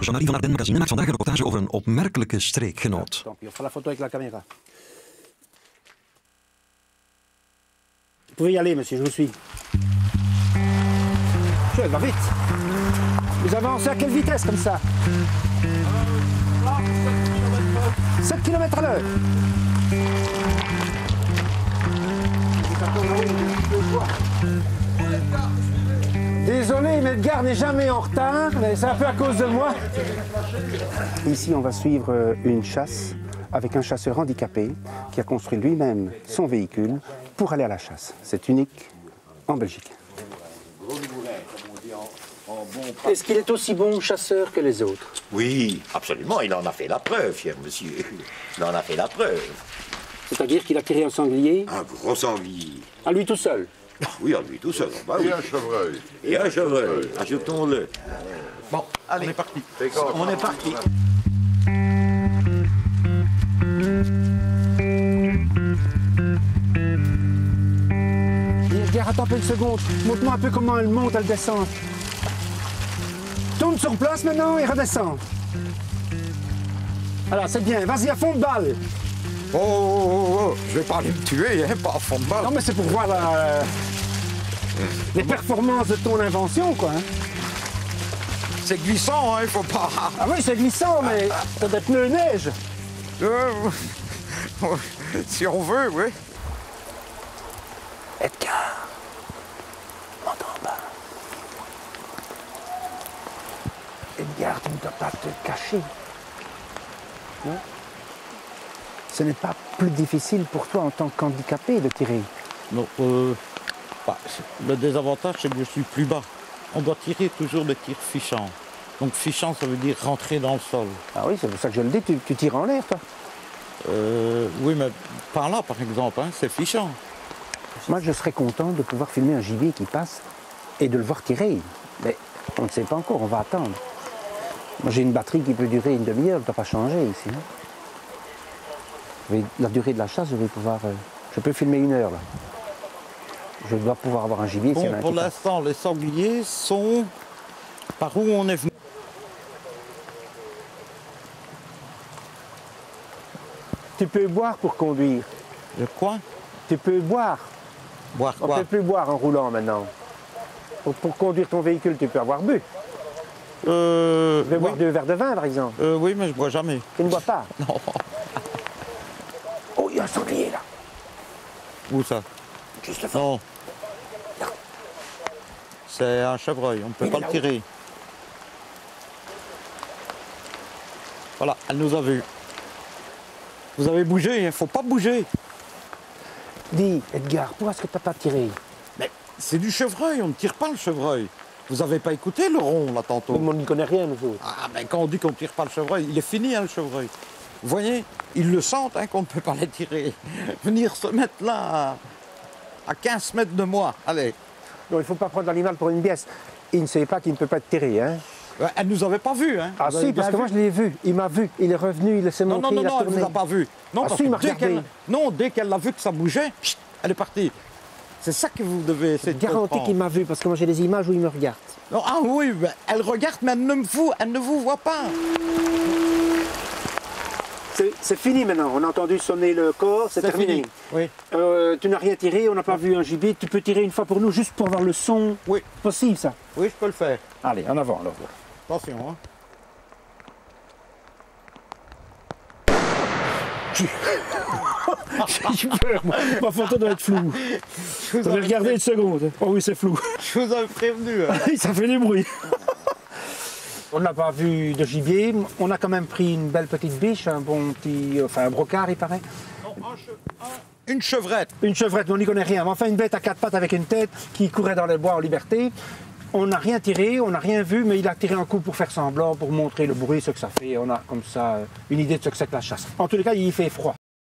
Jean-Marie van Arden Magazine maakt vandaag een reportage over een opmerkelijke streekgenoot. Tant pis, on fera la photo avec la caméra. Vous pouvez y aller, monsieur, je vous suis. Je va vite. Vous avancez à quelle vitesse comme ça? 7 km à l'heure. Désolé, mais Edgar n'est jamais en retard, mais c'est un peu à cause de moi. Ici, on va suivre une chasse avec un chasseur handicapé qui a construit lui-même son véhicule pour aller à la chasse. C'est unique en Belgique. Est-ce qu'il est aussi bon chasseur que les autres? Oui, absolument, il en a fait la preuve, cher monsieur. Il en a fait la preuve. C'est-à-dire qu'il a tiré un sanglier? Un gros sanglier. À lui tout seul? Oui, à lui tout seul. Bah, oui. Et un chevreuil. Et un chevreuil. Ajoutons-le. Bon, allez, on est parti. On est parti. Edgar, attends un peu une seconde. Montre-moi un peu comment elle monte, elle descend. Tourne sur place maintenant et redescend. Voilà, c'est bien. Vas-y, à fond de balle. Oh, je vais pas aller me tuer, hein, pas à fond de balle. Non, mais c'est pour voir les performances de ton invention, quoi. Hein. C'est glissant, hein, il faut pas... Ah oui, c'est glissant, mais t'as des pneus neige. Si on veut, oui. Edgar, monte en bas. Edgar, tu ne dois pas te cacher. Hein? Ce n'est pas plus difficile pour toi en tant qu'handicapé de tirer. Non, le désavantage, c'est que je suis plus bas. On doit tirer toujours des tirs fichants. Donc fichant, ça veut dire rentrer dans le sol. Ah oui, c'est pour ça que je le dis, tu tires en l'air, toi. Oui, mais par là, par exemple, hein, c'est fichant. Moi, je serais content de pouvoir filmer un gibier qui passe et de le voir tirer. Mais on ne sait pas encore, on va attendre. Moi, j'ai une batterie qui peut durer une demi-heure, elle ne doit pas changer ici. Hein. La durée de la chasse, je vais pouvoir... je peux filmer 1 heure, là. Je dois pouvoir avoir un gibier. Bon, pour l'instant, les sangliers sont par où on est venu. Tu peux boire pour conduire. De quoi? Tu peux boire. Boire On ne quoi? peut plus boire en roulant maintenant. Pour conduire ton véhicule, tu peux avoir bu. Tu peux boire 2 verres de vin, par exemple. Oui, mais je bois jamais. Tu ne bois pas. Non. Oh, il y a un sanglier, là. Où ça? Juste devant. Non. C'est un chevreuil, on ne peut Il pas est le là-haut. tirer. Voilà, elle nous a vus. Vous avez bougé, il ne faut pas bouger. Dis, Edgar, pourquoi est-ce que tu n'as pas tiré? Mais c'est du chevreuil, on ne tire pas le chevreuil. Vous n'avez pas écouté le rond, là, tantôt? Tout le monde n'y connaît rien, nous autres. Ah, ben quand on dit qu'on ne tire pas le chevreuil, il est fini, hein, le chevreuil. Vous voyez, ils le sentent, hein, qu'on ne peut pas les tirer. Venir se mettre là, à 15 mètres de moi, allez. Non, il ne faut pas prendre l'animal pour une pièce. Il ne sait pas qu'il ne peut pas être tiré, hein? Elle ne nous avait pas vus, hein. Ah Vous avez si, parce bien que moi vu. je l'ai vu. Il m'a vu. Il est revenu, il s'est Non, montré, non, il a non, elle ne tourné. vous a pas vu. Non, Ah, parce si, il que m'a regardé. dès qu'elle a vu que ça bougeait, chut, elle est partie. C'est ça que vous devez essayer de Garanti comprendre. qu'il m'a vu, parce que moi j'ai des images où il me regarde. Non, ah oui, ben, elle regarde, mais elle ne vous voit pas. C'est fini maintenant. On a entendu sonner le corps, c'est terminé. Fini. Oui. Tu n'as rien tiré, on n'a pas vu un gibier. Tu peux tirer une fois pour nous, juste pour avoir le son. Oui. Possible, ça. Oui, je peux le faire. Allez, en avant alors. Attention, hein. J'ai peur, moi. Ma photo doit être floue. Je vous Je vais avais regarder une seconde. Oh oui, c'est flou. Je vous avais prévenu. Hein. Ça fait du bruit. On n'a pas vu de gibier. On a quand même pris une belle petite biche, un bon petit... Enfin, un brocard, il paraît. Non, une chevrette. Une chevrette, mais on n'y connaît rien. Mais enfin, une bête à 4 pattes avec une tête qui courait dans les bois en liberté. On n'a rien tiré, on n'a rien vu, mais il a tiré un coup pour faire semblant, pour montrer le bruit, ce que ça fait. On a comme ça une idée de ce que c'est que la chasse. En tous les cas, il fait froid.